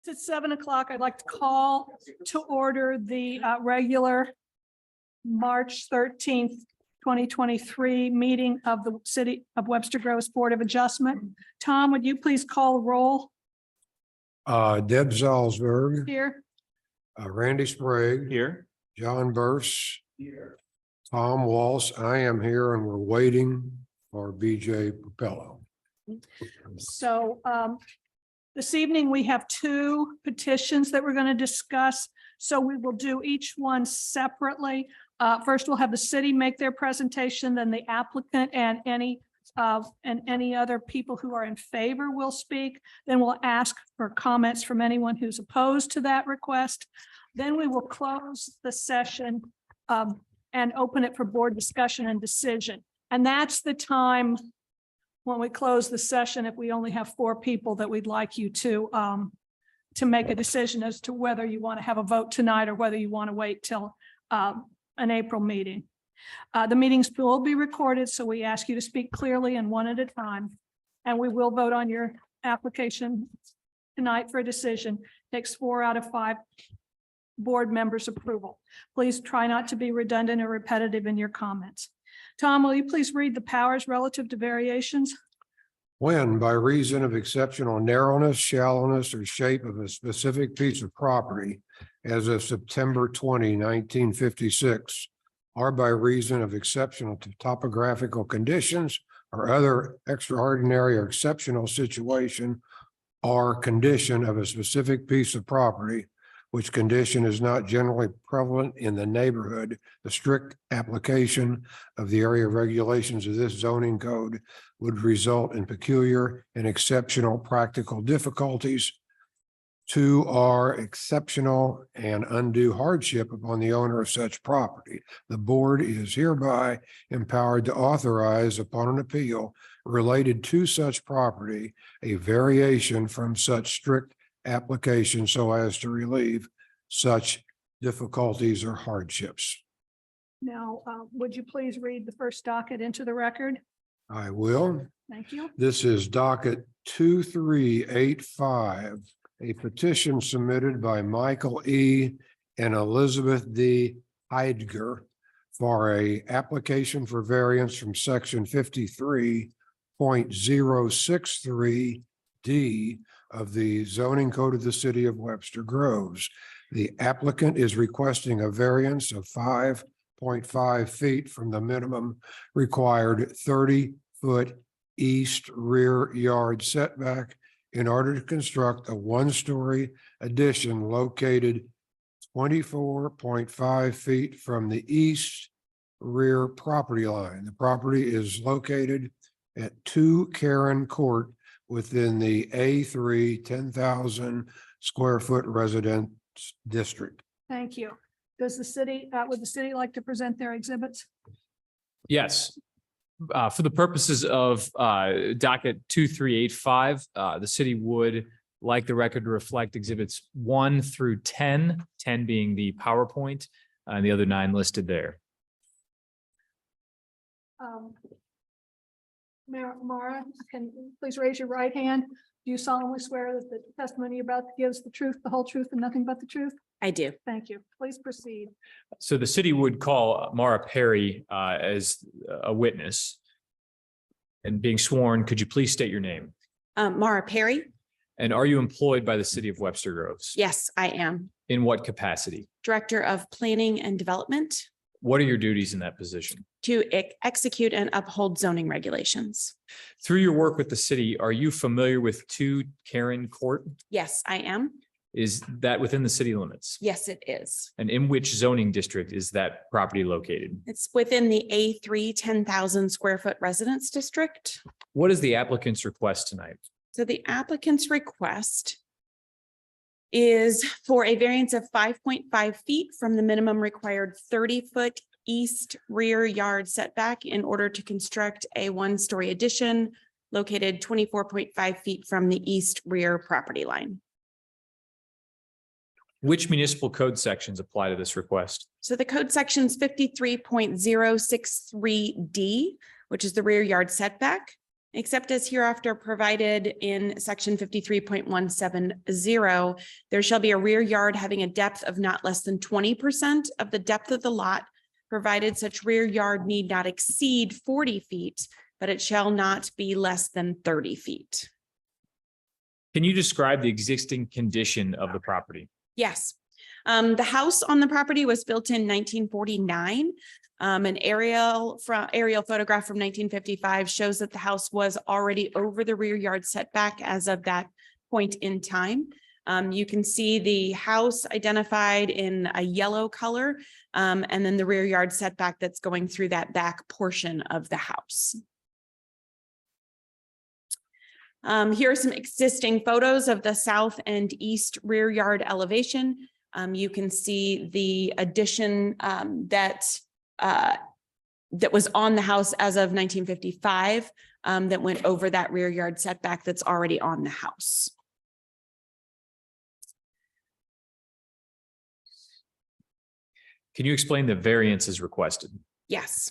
It's 7 o'clock. I'd like to call to order the regular March 13th, 2023 meeting of the City of Webster Groves Board of Adjustment. Tom, would you please call the roll Deb Salzberg, here? Randy Sprague, Here. John Burse, Tom Walsh. I am here and we're waiting for BJ Propello. So this evening, we have two petitions that we're going to discuss. So we will do each one separately. First, we'll have the city make their presentation, then the applicant and any other people who are in favor will speak. Then we'll ask for comments from anyone who's opposed to that request. Then we will close the session and open it for board discussion and decision. And that's the time when we close the session, if we only have 4 people, that we'd like you to make a decision as to whether you want to have a vote tonight or whether you want to wait till an April meeting. The meetings will be recorded, so we ask you to speak clearly and one at a time. And we will vote on your application tonight for a decision. Takes 4 out of 5 board members' approval. Please try not to be redundant or repetitive in your comments. Tom, will you please read the powers relative to variations? When, by reason of exceptional narrowness, shallowness, or shape of a specific piece of property as of September 20, 1956, or by reason of exceptional topographical conditions or other extraordinary or exceptional situation or condition of a specific piece of property, which condition is not generally prevalent in the neighborhood, the strict application of the area regulations of this zoning code would result in peculiar and exceptional practical difficulties. 2 are exceptional and undue hardship upon the owner of such property. The board is hereby empowered to authorize upon an appeal related to such property a variation from such strict application so as to relieve such difficulties or hardships. Now, would you please read the first docket into the record? I will. Thank you. This is docket 2385, a petition submitted by Michael E. and Elizabeth D. Heidger for a application for variance from section 53.063D of the zoning code of the city of Webster Groves. The applicant is requesting a variance of 5.5 feet from the minimum required 30-foot east rear yard setback in order to construct a 1-story addition located 24.5 feet from the east rear property line. The property is located at 2 Karen Court within the A3 10,000 square foot residence district. Thank you. Does the city, would the city like to present their exhibits? Yes. For the purposes of docket 2385, the city would like the record to reflect exhibits 1 through 10, 10 being the PowerPoint, and the other 9 listed there. Mara, can you please raise your right hand? Do you solemnly swear that the testimony you're about to give is the truth, the whole truth, and nothing but the truth? I do. Thank you. Please proceed. So the city would call Mara Perry as a witness. And being sworn, could you please state your name? Mara Perry. And are you employed by the city of Webster Groves? Yes, I am. In what capacity? Director of Planning and Development What are your duties in that position? to execute and uphold zoning regulations. Through your work with the city, are you familiar with 2 Karen Court? Yes, I am. Is that within the city limits? Yes, it is. And in which zoning district is that property located? It's within the A3 10,000 square foot residence district. What is the applicant's request tonight? So the applicant's request is for a variance of 5.5 feet from the minimum required 30-foot east rear yard setback in order to construct a 1-story addition located 24.5 feet from the east rear property line. Which municipal code sections apply to this request? So the code section's 53.063D, which is the rear yard setback, except as hereafter provided in section 53.170, there shall be a rear yard having a depth of not less than 20% of the depth of the lot, provided such rear yard need not exceed 40 feet, but it shall not be less than 30 feet. Can you describe the existing condition of the property? Yes. The house on the property was built in 1949. An aerial photograph from 1955 shows that the house was already over the rear yard setback as of that point in time. You can see the house identified in a yellow color, and then the rear yard setback that's going through that back portion of the house. Here are some existing photos of the south and east rear yard elevation. You can see the addition that was on the house as of 1955 that went over that rear yard setback that's already on the house. Can you explain the variances requested? Yes.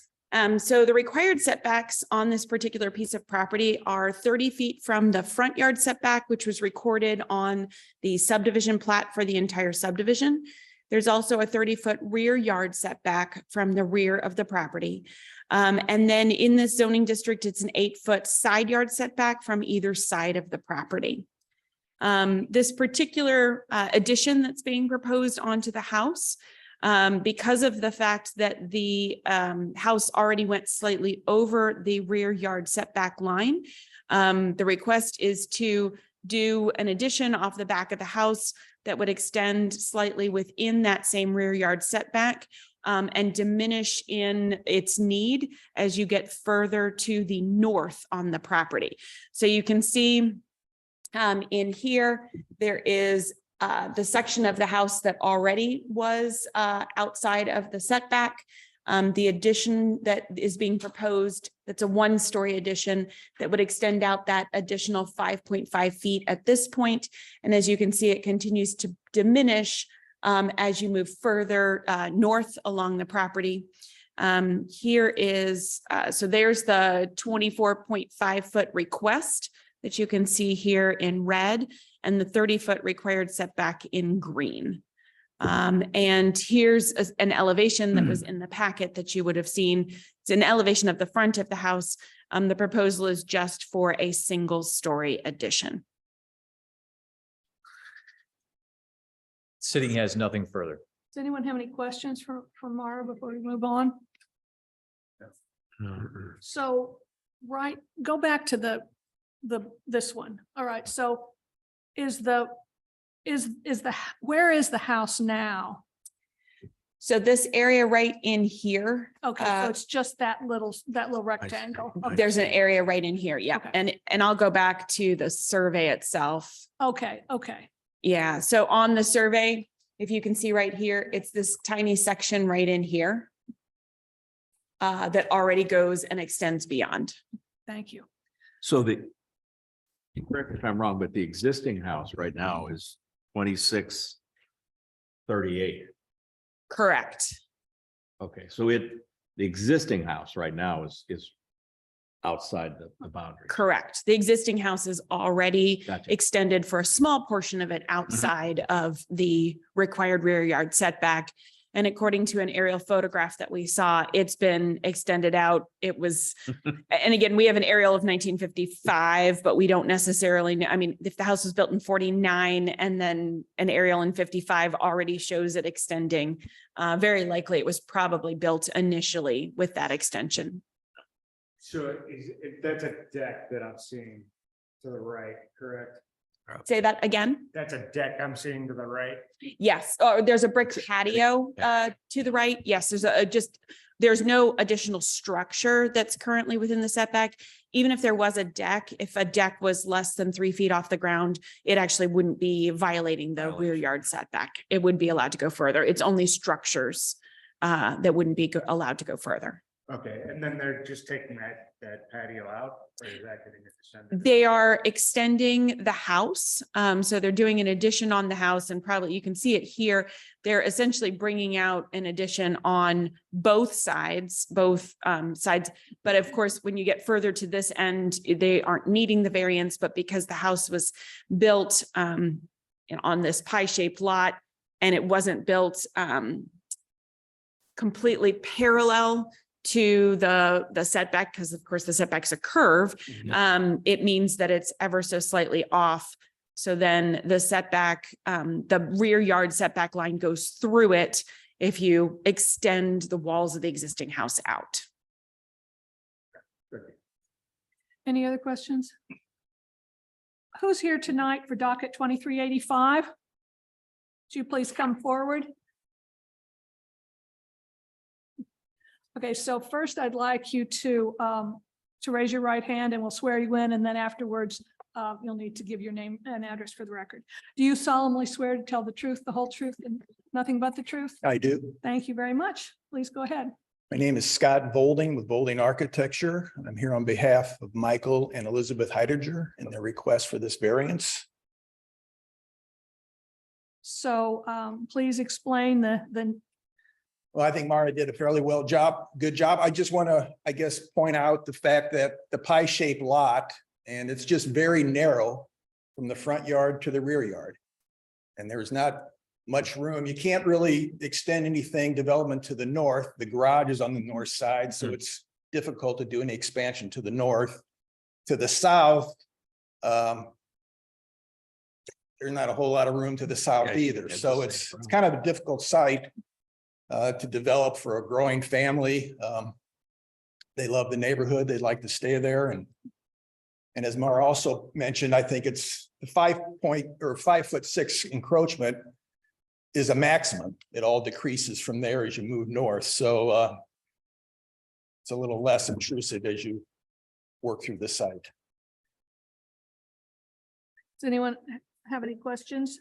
So the required setbacks on this particular piece of property are 30 feet from the front yard setback, which was recorded on the subdivision plat for the entire subdivision. There's also a 30-foot rear yard setback from the rear of the property. And then in this zoning district, it's an 8-foot side yard setback from either side of the property. This particular addition that's being proposed onto the house, because of the fact that the house already went slightly over the rear yard setback line. The request is to do an addition off the back of the house that would extend slightly within that same rear yard setback and diminish in its need as you get further to the north on the property. So you can see in here, there is the section of the house that already was outside of the setback. The addition that is being proposed, that's a 1-story addition that would extend out that additional 5.5 feet at this point. And as you can see, it continues to diminish as you move further north along the property. Here is, so there's the 24.5-foot request that you can see here in red, and the 30-foot required setback in green. And here's an elevation that was in the packet that you would have seen. It's an elevation of the front of the house. The proposal is just for a 1-story addition. City has nothing further. Does anyone have any questions for Mara before we move on? So, right, go back to this one. All right, so where is the house now? So this area right in here, Okay, so it's just that little rectangle. Okay. there's an area right in here. Yeah. Okay. And I'll go back to the survey itself. Okay. Yeah. So on the survey, if you can see right here, it's this tiny section right in here that already goes and extends beyond. Thank you. So correct me if I'm wrong, but the existing house right now is 2638. Correct. Okay, so the existing house right now is outside the boundary. Correct. The existing house is already Gotcha. extended for a small portion of it outside of the required rear yard setback. And according to an aerial photograph that we saw, it's been extended out. It was, and again, we have an aerial of 1955, but we don't necessarily know. I mean, if the house was built in 49 and then an aerial in 55 already shows it extending, very likely it was probably built initially with that extension. So that's a deck that I'm seeing to the right, correct? Say that again? That's a deck I'm seeing to the right. Yes, or there's a brick patio to the right. Yes, there's no additional structure that's currently within the setback. Even if there was a deck, if a deck was less than 3 feet off the ground, it actually wouldn't be violating the rear yard setback. It would be allowed to go further. It's only structures that wouldn't be allowed to go further. Okay, and then they're just taking that that patio out, or is that getting extended? They are extending the house. So they're doing an addition on the house, and probably you can see it here. They're essentially bringing out an addition on both sides. But of course, when you get further to this end, they aren't needing the variance, but because the house was built on this pie-shaped lot, and it wasn't built completely parallel to the setback, because of course the setback's a curve, it means that it's ever so slightly off. So then the setback, the rear yard setback line goes through it if you extend the walls of the existing house out. Any other questions? Who's here tonight for docket 2385? Would you please come forward? Okay, so first I'd like you to raise your right hand and we'll swear you in, and then afterwards you'll need to give your name and address for the record. Do you solemnly swear to tell the truth, the whole truth, and nothing but the truth? I do. Thank you very much. Please go ahead. My name is Scott Volding with Volding Architecture. I'm here on behalf of Michael and Elizabeth Heidinger and their request for this variance. So please explain the Well, I think Mara did a fairly good job. I just want to, I guess, point out the fact that the pie-shaped lot, and it's just very narrow from the front yard to the rear yard. And there's not much room. You can't really extend anything development to the north. The garage is on the north side, so it's difficult to do any expansion to the north. To the south, there's not a whole lot of room to the south either. So it's kind of a difficult site to develop for a growing family. They love the neighborhood. They'd like to stay there. And as Mara also mentioned, I think it's the 5'6" encroachment is a maximum. It all decreases from there as you move north. So it's a little less intrusive as you work through the site. Does anyone have any questions?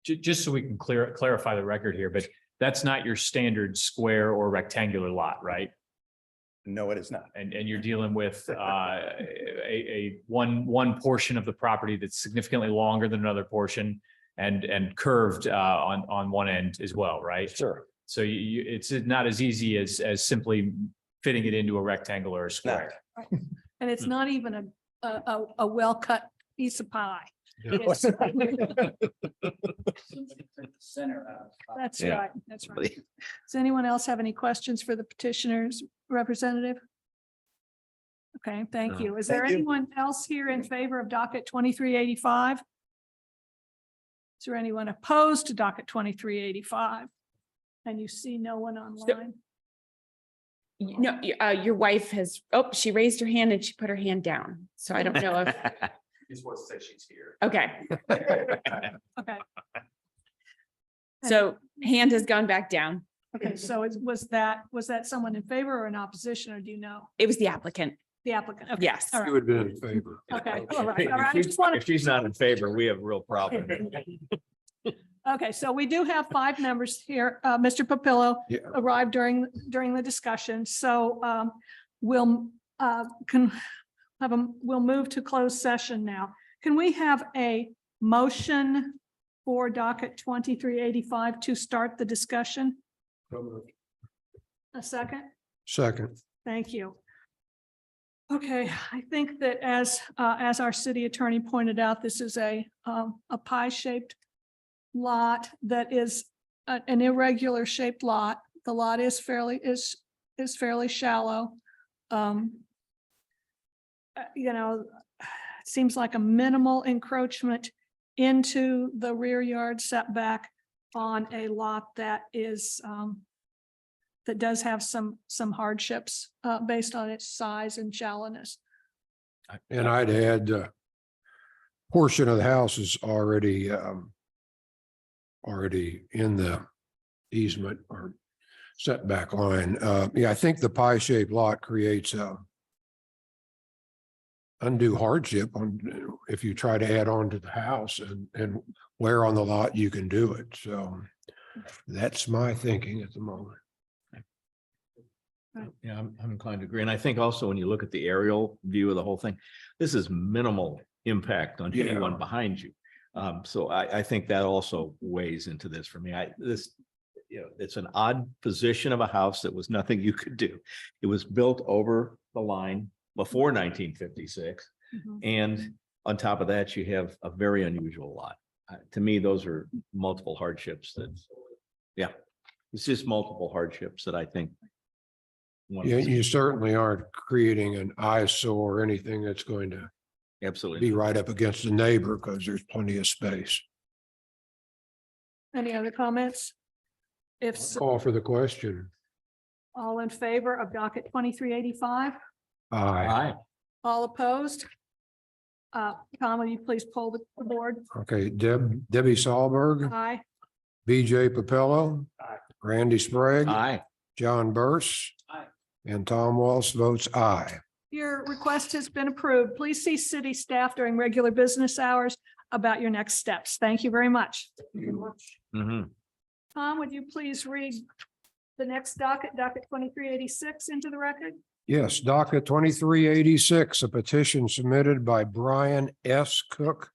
Just so we can clarify the record here, but that's not your standard square or rectangular lot, right? No, it is not. And you're dealing with one portion of the property that's significantly longer than another portion and curved on one end as well, right? Sure. So it's not as easy as simply fitting it into a rectangle or a square. And it's not even a well-cut piece of pie. It's- That's Yeah. right, that's right. Does anyone else have any questions for the petitioner's representative? Okay, thank you. Is there Thank you. anyone else here in favor of docket 2385? Is there anyone opposed to docket 2385? And you see no one online? No, your wife has, she raised her hand and she put her hand down. So I don't know if, Just wants to say she's here. okay. Okay, So hand has gone back down. okay, so was that someone in favor or in opposition, or do you know? It was the applicant. The applicant, okay. Yes. All You right, would have been in favor. okay, all right, all right. I just want If she's not in favor, we have a real problem. Okay, so we do have 5 members here. Mr. Papillo Yeah. arrived during the discussion, so we'll we'll move to closed session now. Can we have a motion for docket 2385 to start the discussion? A second? Second. Thank you. Okay, I think that as our city attorney pointed out, this is a pie-shaped lot that is an irregular shaped lot. The lot is fairly shallow. It seems like a minimal encroachment into the rear yard setback on a lot that is that does have some hardships based on its size and shallowness. And I'd add, portion of the house is already in the easement or setback line. Yeah, I think the pie-shaped lot creates undue hardship on if you try to add on to the house and where on the lot you can do it. So that's my thinking at the moment. Yeah, I'm inclined to agree. And I think also when you look at the aerial view of the whole thing, this is minimal impact on Yeah. anyone behind you. So I think that also weighs into this for me. It's an odd position of a house that was nothing you could do. It was built over the line before 1956. Mhm. And on top of that, you have a very unusual lot. To me, those are multiple hardships it's just multiple hardships that I think. You certainly aren't creating an eyesore or anything that's going to Absolutely. be right up against the neighbor because there's plenty of space. Any other comments? If so, Call for the question. all in favor of docket 2385? Aye. Aye. All opposed? Tom, will you please poll the board? Okay, Debbie Saulberg, Aye. BJ Papello. Aye. Randy Sprague. Aye. John Burse. Aye. And Tom Walsh votes aye. Your request has been approved. Please see city staff during regular business hours about your next steps. Thank you very much. Mhm. Tom, would you please read the next docket 2386 into the record? Yes, docket 2386, a petition submitted by Brian S. Cook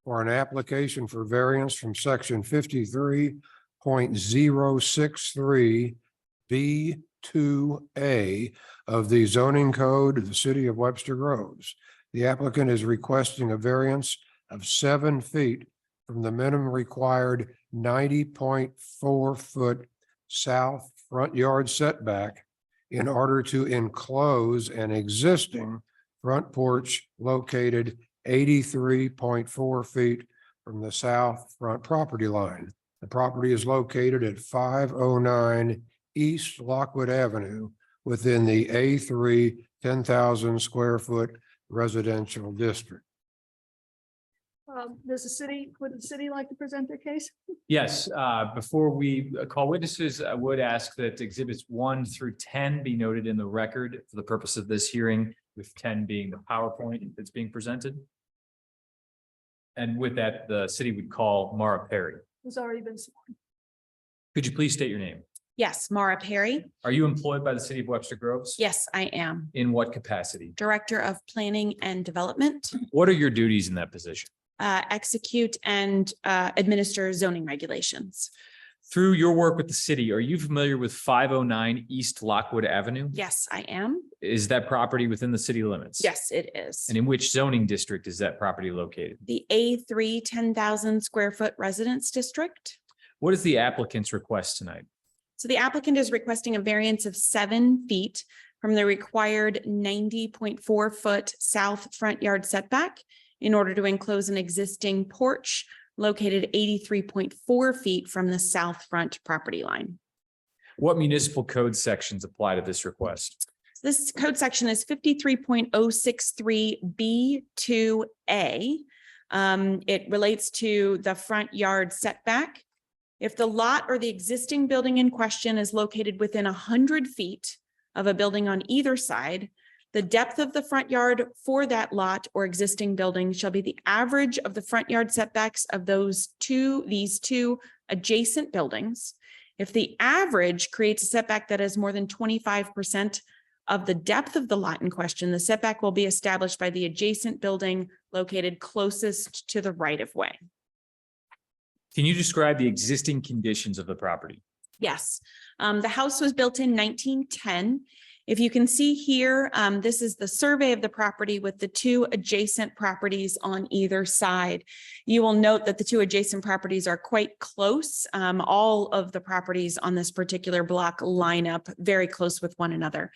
for an application for variance from section 53.063 B2A of the zoning code of the city of Webster Groves. The applicant is requesting a variance of 7 feet from the minimum required 90.4 foot south front yard setback in order to enclose an existing front porch located 83.4 feet from the south front property line. The property is located at 509 East Lockwood Avenue within the A3 10,000 square foot residential district. Would the city like to present their case? Yes, before we call witnesses, I would ask that exhibits 1 through 10 be noted in the record for the purpose of this hearing, with 10 being the PowerPoint that's being presented. And with that, the city would call Mara Perry. Who's already been sworn. Could you please state your name? Yes, Mara Perry. Are you employed by the city of Webster Groves? Yes, I am. In what capacity? Director of Planning and Development, What are your duties in that position? execute and administer zoning regulations. Through your work with the city, are you familiar with 509 East Lockwood Avenue? Yes, I am. Is that property within the city limits? Yes, it is. And in which zoning district is that property located? The A3 10,000 square foot residence district. What is the applicant's request tonight? So the applicant is requesting a variance of 7 feet from the required 90.4 foot south front yard setback in order to enclose an existing porch located 83.4 feet from the south front property line. What municipal code sections apply to this request? This code section is 53.063 B2A. It relates to the front yard setback. If the lot or the existing building in question is located within 100 feet of a building on either side, the depth of the front yard for that lot or existing building shall be the average of the front yard setbacks of these two adjacent buildings. If the average creates a setback that is more than 25% of the depth of the lot in question, the setback will be established by the adjacent building located closest to the right of way. Can you describe the existing conditions of the property? Yes, the house was built in 1910. If you can see here, this is the survey of the property with the two adjacent properties on either side. You will note that the two adjacent properties are quite close. All of the properties on this particular block line up very close with one another.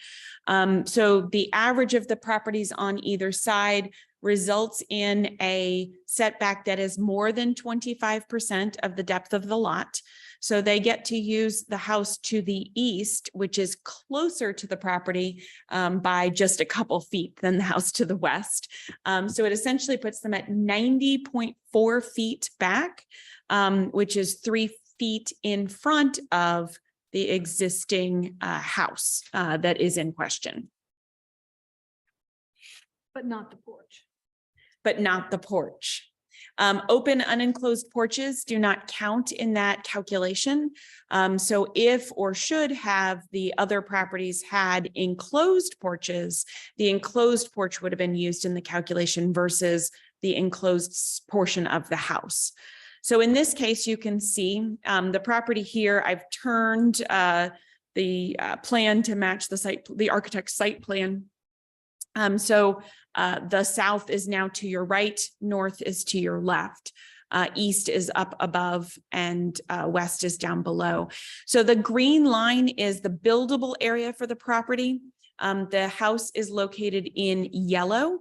So the average of the properties on either side results in a setback that is more than 25% of the depth of the lot. So they get to use the house to the east, which is closer to the property by just a couple feet than the house to the west. So it essentially puts them at 90.4 feet back, which is 3 feet in front of the existing house that is in question. But not the porch. But not the porch. Open unenclosed porches do not count in that calculation. So if or should have the other properties had enclosed porches, the enclosed porch would have been used in the calculation versus the enclosed portion of the house. So in this case, you can see the property here. I've turned the plan to match the site, the architect's site plan. So the south is now to your right, north is to your left. East is up above and west is down below. So the green line is the buildable area for the property. The house is located in yellow.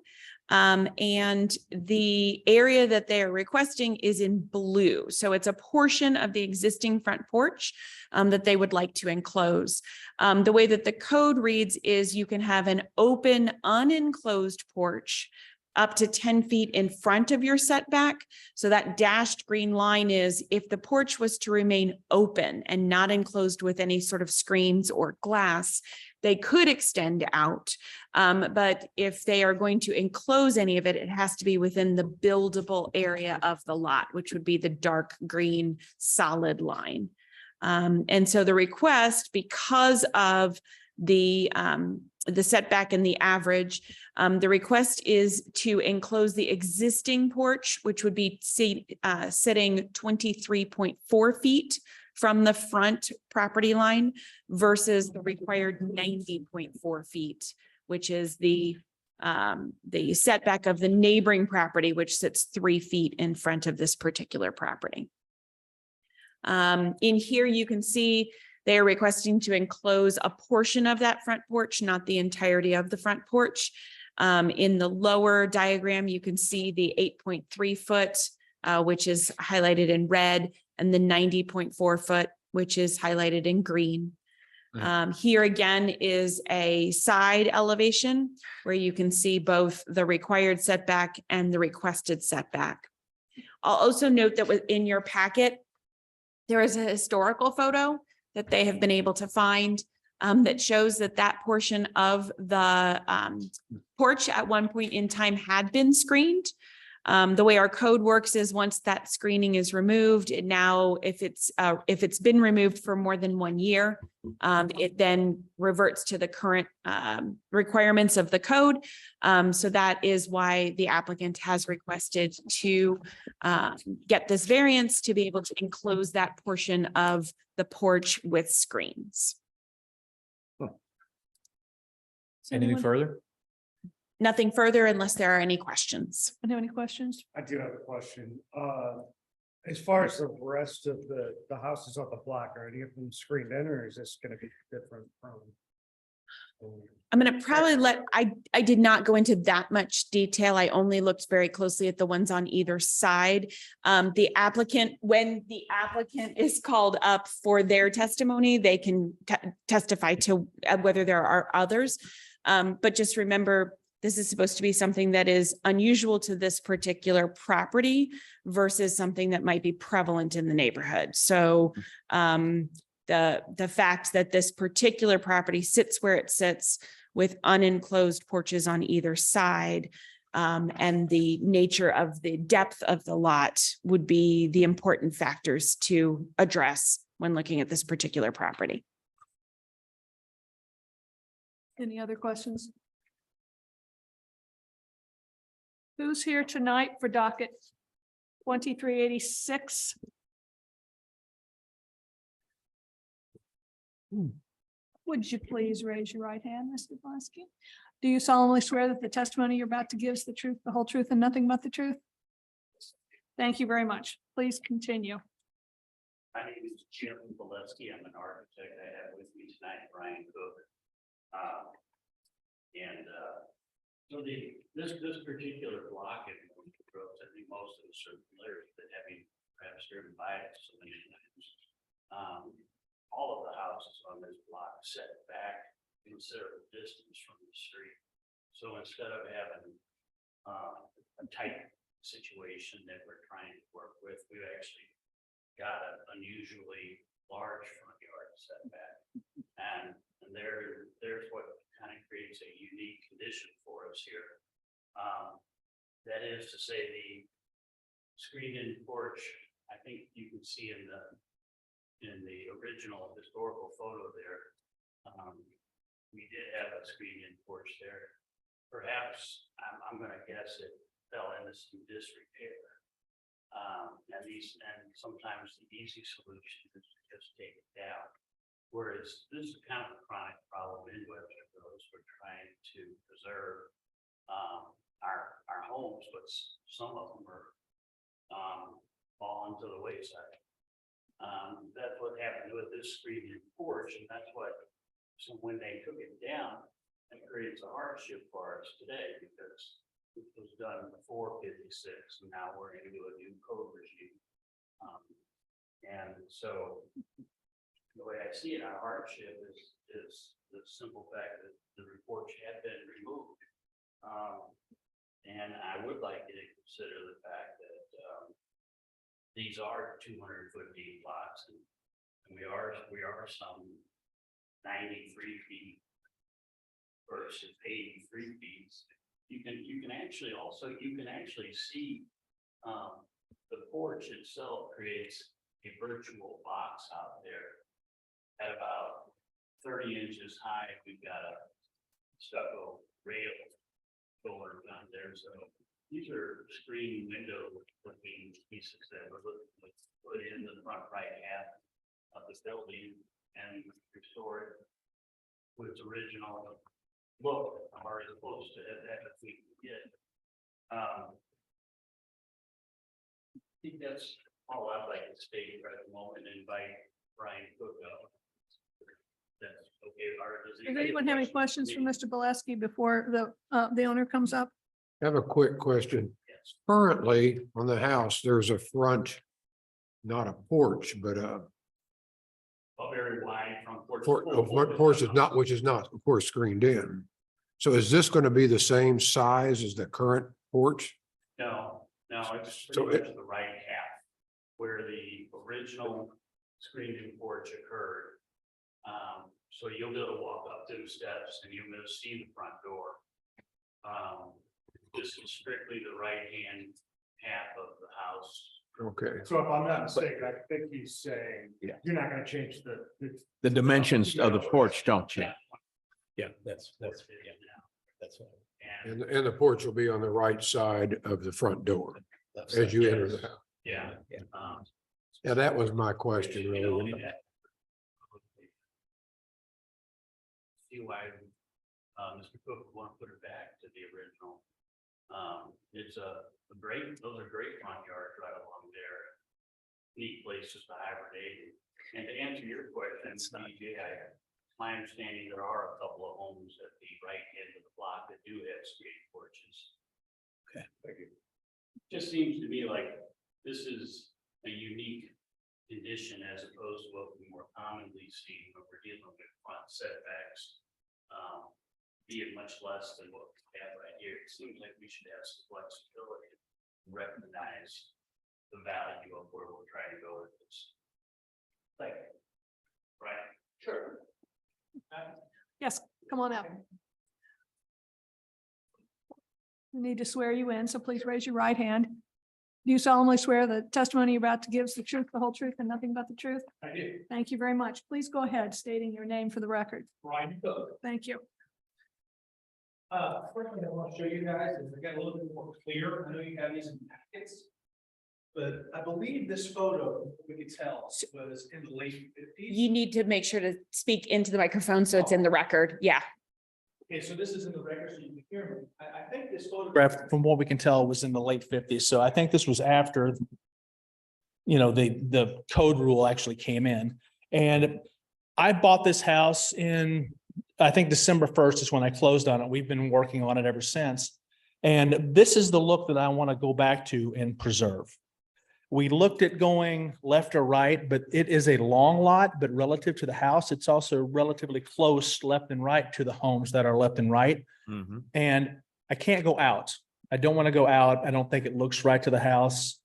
And the area that they are requesting is in blue. So it's a portion of the existing front porch that they would like to enclose. The way that the code reads is you can have an open, unenclosed porch up to 10 feet in front of your setback. So that dashed green line is if the porch was to remain open and not enclosed with any sort of screens or glass, they could extend out. But if they are going to enclose any of it, it has to be within the buildable area of the lot, which would be the dark green solid line. And so the request, because of the setback and the average, the request is to enclose the existing porch, which would be sitting 23.4 feet from the front property line versus the required 90.4 feet, which is the setback of the neighboring property, which sits 3 feet in front of this particular property. In here, you can see they are requesting to enclose a portion of that front porch, not the entirety of the front porch. In the lower diagram, you can see the 8.3 foot, which is highlighted in red, and the 90.4 foot, which is highlighted in green. Here again is a side elevation where you can see both the required setback and the requested setback. I'll also note that within your packet, there is a historical photo that they have been able to find that shows that that portion of the porch at one point in time had been screened. The way our code works is once that screening is removed, it now, if it's been removed for more than 1 year, it then reverts to the current requirements of the code. So that is why the applicant has requested to get this variance to be able to enclose that portion of the porch with screens. Anything further? Nothing further unless there are any questions. Do you have any questions? I do have a question. As far as the rest of the houses on the block, are any of them screened in, or is this gonna be different from? I'm going to probably I did not go into that much detail. I only looked very closely at the ones on either side. The applicant, when the applicant is called up for their testimony, they can testify to whether there are others. But just remember, this is supposed to be something that is unusual to this particular property versus something that might be prevalent in the neighborhood. So the fact that this particular property sits where it sits with unenclosed porches on either side, and the nature of the depth of the lot would be the important factors to address when looking at this particular property. Any other questions? Who's here tonight for docket 2386? Would you please raise your right hand, Mr. Blansky? Do you solemnly swear that the testimony you're about to give is the truth, the whole truth, and nothing but the truth? Thank you very much. Please continue. My name is Jim Valesky. I'm an architect. I have with me tonight Brian Cook. So this particular block in Grove, I think most of us are familiar with it, having perhaps driven by it so many times. All of the houses on this block set back considerable distance from the street. So instead of having a tight situation that we're trying to work with, we've actually got an unusually large front yard setback. And there's what kind of creates a unique condition for us here. That is to say, the screened-in porch, I think you can see in the original historical photo there. We did have a screened-in porch there. Perhaps, I'm gonna guess it fell into some disrepair. And sometimes the easy solution is to just take it down. Whereas this is kind of a chronic problem in Webster Groves. We're trying to preserve our homes, but some of them are falling to the wayside. That's what happened with this screened-in porch, and that's what, so when they took it down, it creates a hardship for us today, because it was done before 56, and now we're into a new code regime. And so the way I see it, our hardship is the simple fact that the reports had been removed. And I would like you to consider the fact that these are 200-foot deep lots, and we are some 93 feet versus 83 feet. You can actually see the porch itself creates a virtual box out there at about 30 inches high. We've got a stucco rail going down there. So these are screen window looking pieces that were put in the front right half of the building and restore it with its original look, or as close to that as we can get. I think that's all I'd like to state right at the moment, and invite Brian Cook up. That's okay. Does anyone have any questions for Mr. Boleski before the owner comes up? I have a quick question. Yes. Currently, on the house, there's a front, not a porch, but A very wide front porch. porch is not, which is not, of course, screened in. So is this going to be the same size as the current porch? No, it's So pretty much the right half where the original screened-in porch occurred. So you'll be able to walk up 2 steps and you'll be able to see the front door. This is strictly the right-hand half of the house. Okay, So if I'm not mistaken, I think he's saying, Yeah. you're not gonna change The dimensions of the porch don't change. Yeah, that's now. That's And and the porch will be on the right side of the front door as you enter the house. yeah. Yeah, that was my question, You know, really. see why Mr. Cook would want to put it back to the original. It's those are great front yards right along there. Neat places to hibernate. And to answer your question, DJ, my understanding, there are a couple of homes at the right end of the block that do have screened porches. Okay, thank you. Just seems to me like this is a unique condition as opposed to what we more commonly see when we're dealing with front setbacks. Being much less than what we have right here. It seems like we should have some flexibility to recognize the value of where we're trying to go with this. Like, right? Sure. Yes, come on up. We need to swear you in, so please raise your right hand. Do you solemnly swear the testimony you're about to give is the truth, the whole truth, and nothing but the truth? I do. Thank you very much. Please go ahead, stating your name for the record. Brian Cook. Thank you. First thing I want to show you guys is I got a little bit more clear. I know you have these in packets. But I believe this photo, we could tell, was in the late fifties. You need to make sure to speak into the microphone so it's in the record. Yeah. Okay, so this is in the record, so you can hear me. I think this photograph, from what we can tell, was in the late fifties. So I think this was after, the code rule actually came in. And I bought this house in, I think December 1st is when I closed on it. We've been working on it ever since. And this is the look that I want to go back to and preserve. We looked at going left or right, but it is a long lot, but relative to the house, it's also relatively close left and right to the homes that are left and right. And I can't go out. I don't want to go out. I don't think it looks right to the house.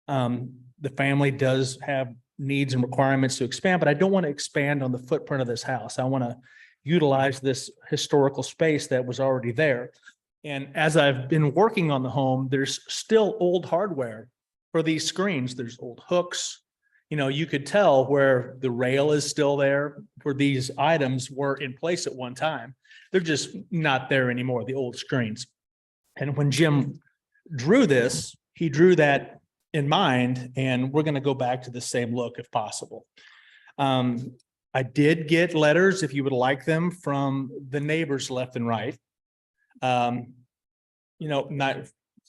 The family does have needs and requirements to expand, but I don't want to expand on the footprint of this house. I want to utilize this historical space that was already there. And as I've been working on the home, there's still old hardware for these screens, there's old hooks. You know, you could tell where the rail is still there, where these items were in place at one time. They're just not there anymore, the old screens. And when Jim drew this, he drew that in mind, and we're going to go back to the same look if possible. I did get letters, if you would like them, from the neighbors left and right. You know, not,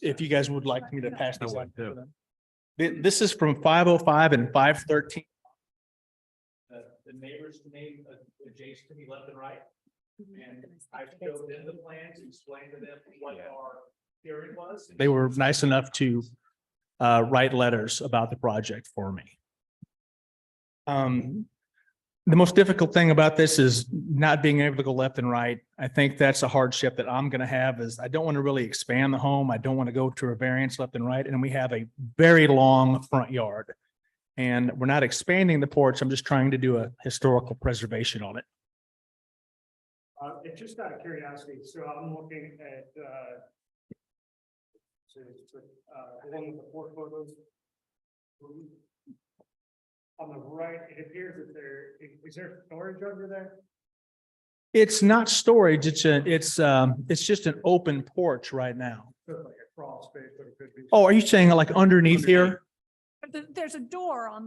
if you guys would like me to pass these on to them. This is from 505 and 513. The neighbors name adjacent to me left and right. And I showed them the plans, explained to them what our hearing was. They were nice enough to write letters about the project for me. The most difficult thing about this is not being able to go left and right. I think that's a hardship that I'm going to have, is I don't want to really expand the home. I don't want to go to a variance left and right. And we have a very long front yard. And we're not expanding the porch. I'm just trying to do a historical preservation on it. It's just out of curiosity, so I'm looking at, the one with the 4 photos. On the right, it appears that is there storage under there? It's not storage. It's just an open porch right now. So it's like a crawl space, but it could be. Oh, are you saying like underneath here? There's a door on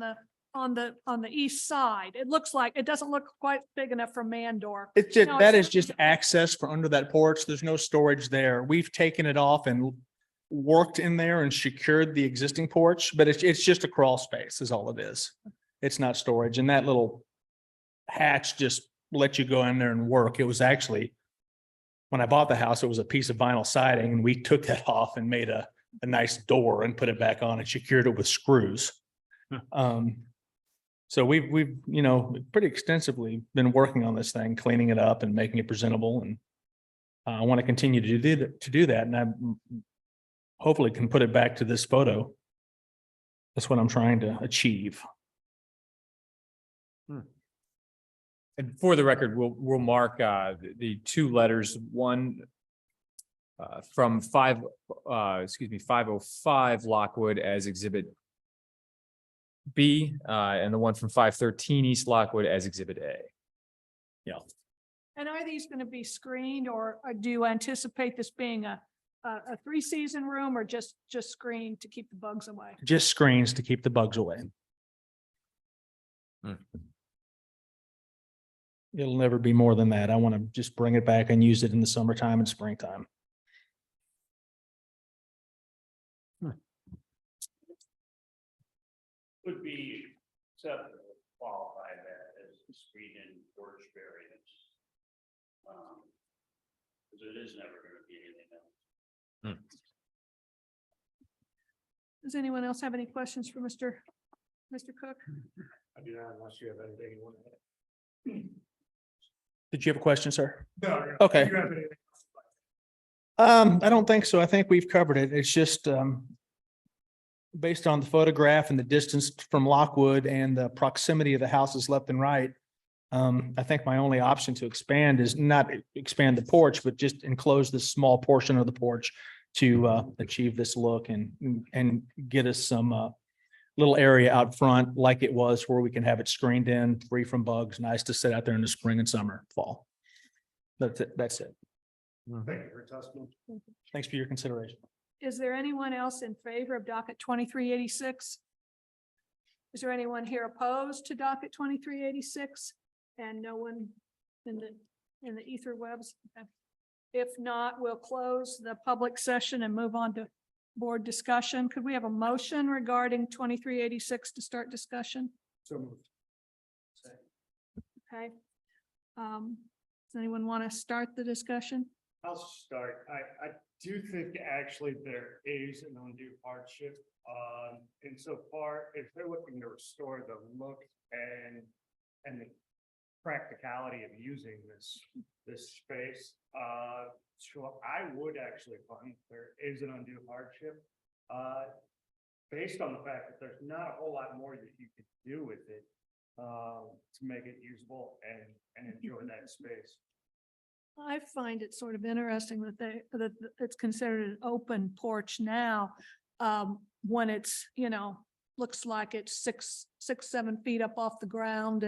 the east side. It looks like, it doesn't look quite big enough for man door. It's just, No, that it's- is just access for under that porch. There's no storage there. We've taken it off and worked in there and secured the existing porch, but it's just a crawl space is all it is. It's not storage. And that little hatch just lets you go in there and work. It was actually, when I bought the house, it was a piece of vinyl siding, and we took that off and made a nice door and put it back on and secured it with screws. So we've, you know, pretty extensively been working on this thing, cleaning it up and making it presentable. And I want to continue to do that. And I hopefully can put it back to this photo. That's what I'm trying to achieve. And for the record, we'll mark the 2 letters, one from 505 Lockwood as Exhibit B, and the one from 513 East Lockwood as Exhibit A. Yeah. And are these going to be screened, or do you anticipate this being a 3-season room, or just screened to keep the bugs away? Just screens to keep the bugs away. It'll never be more than that. I want to just bring it back and use it in the summertime and springtime. Would be acceptable to qualify that as a screen and porch variance. Because it is never going to be anything else. Does anyone else have any questions for Mr. Cook? I do not, unless you have anything you want to. Did you have a question, sir? No. Okay. You have anything? I don't think so. I think we've covered it. It's just based on the photograph and the distance from Lockwood and the proximity of the houses left and right. I think my only option to expand is not expand the porch, but just enclose this small portion of the porch to achieve this look and get us some little area out front like it was, where we can have it screened in, free from bugs, nice to sit out there in the spring and summer, fall. That's it. That's it. Thank you for testimony. Thanks for your consideration. Is there anyone else in favor of docket 2386? Is there anyone here opposed to docket 2386? And no one in the ether webs? Okay. If not, we'll close the public session and move on to board discussion. Could we have a motion regarding 2386 to start discussion? So moved. Okay. Does anyone want to start the discussion? I'll start. I do think actually there is an undue hardship. Insofar as they're looking to restore the look and the practicality of using this space. So I would actually find there is an undue hardship. Based on the fact that there's not a whole lot more that you could do with it to make it usable and enjoy that space. I find it sort of interesting that that it's considered an open porch now. when it's, looks like it's 7 feet up off the ground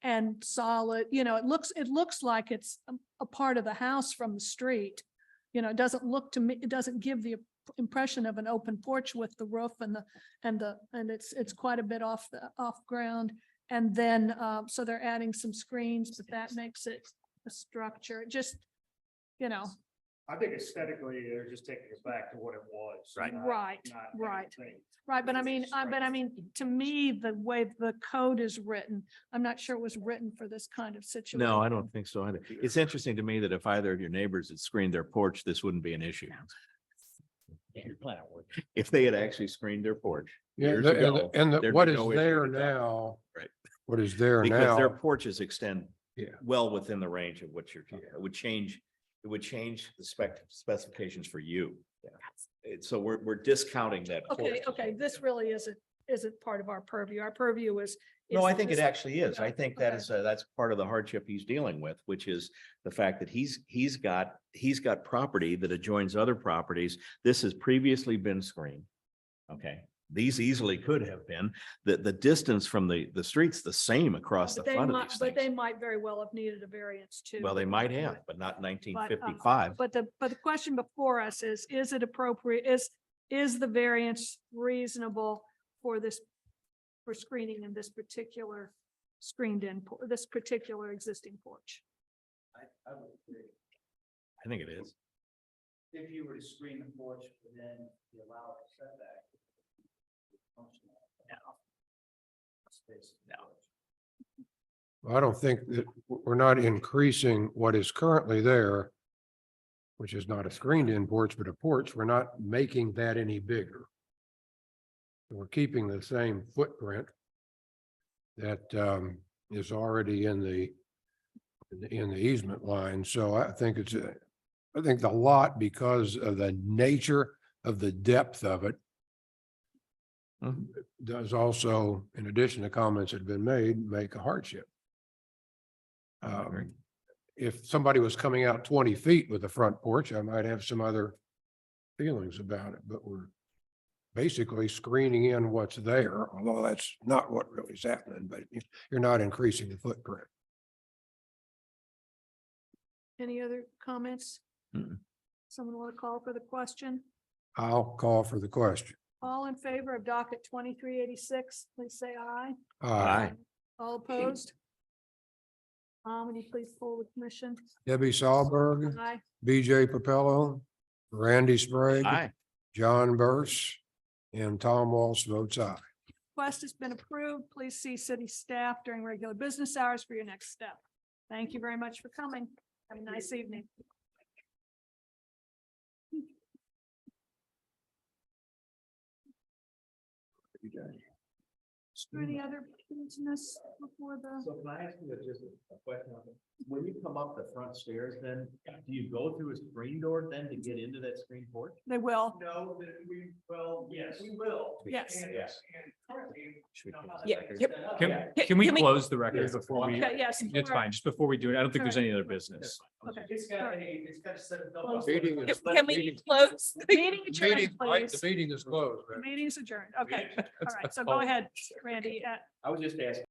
and solid, it looks like it's a part of the house from the street. It doesn't look to me, it doesn't give the impression of an open porch with the roof and it's quite a bit off ground. And then, so they're adding some screens, but that makes it a structure. It just, I think aesthetically, they're just taking it back to what it was. Right. not- Right, not right. anything. right. But I mean, to me, the way the code is written, I'm not sure it was written for this kind of situation. No, I don't think so either. It's interesting to me that if either of your neighbors had screened their porch, this wouldn't be an issue. If they had actually screened their porch Yeah, years the- ago. and there'd what be is no issue there with that. now? Right. What is there Because their now? porches extend Yeah. well within the range of what you're, it would change the specifications for you. So we're discounting that. Okay, porch. okay, this really isn't part of our purview. Our purview is. No, I is think it this- actually is. I Yeah, think that okay. is, that's part of the hardship he's dealing with, which is the fact that he's got property that adjoins other properties. This has previously been screened. Okay, these easily could have been. The distance from the street's the same across the But they front of might, these but they things. might very well have needed a variance too. Well, they might have, but not 1955. But the question before us is it appropriate, is the variance reasonable for screening in this particular this particular existing porch? I would agree. I think it is. If you were to screen the porch within the allowed setback. I don't think that we're not increasing what is currently there, which is not a screened-in porch, but a porch. We're not making that any bigger. We're keeping the same footprint that is already in the easement line. So I think I think the lot, because of the nature of the depth of it, does also, in addition to comments that have been made, make a hardship. If somebody was coming out 20 feet with a front porch, I might have some other feelings about it, but we're basically screening in what's there, although that's not what really is happening, but you're not increasing the footprint. Any other comments? Mm-mm. Someone want to call for the question? I'll call for the question. All in favor of docket 2386, please say aye. Aye. All opposed? Would you please poll the commission? Debbie Saulberg, Aye. BJ Capello, Randy Sprague, Aye. John Burse, and Tom Walsh votes aye. Request has been approved. Please see city staff during regular business hours for your next step. Thank you very much for coming. Have a nice evening. Is there any other business before the? So can I ask you just a question? When you come up the front stairs, then do you go through a screen door then to get into that screen porch? They will. No, that we, well, yes, we will. Yes. And, Yes. and currently, Should we close the Yeah, record? yep. Can we Can we- close the record before we? Okay, yes. It's fine, just before we do it. I don't think there's any other business. Okay. it's got a set of. Close. Meeting is- Can we close? Meeting adjourned, please. The meeting is closed. Meeting's adjourned. Okay, all right. So Oh. go ahead, Randy. I was just asking.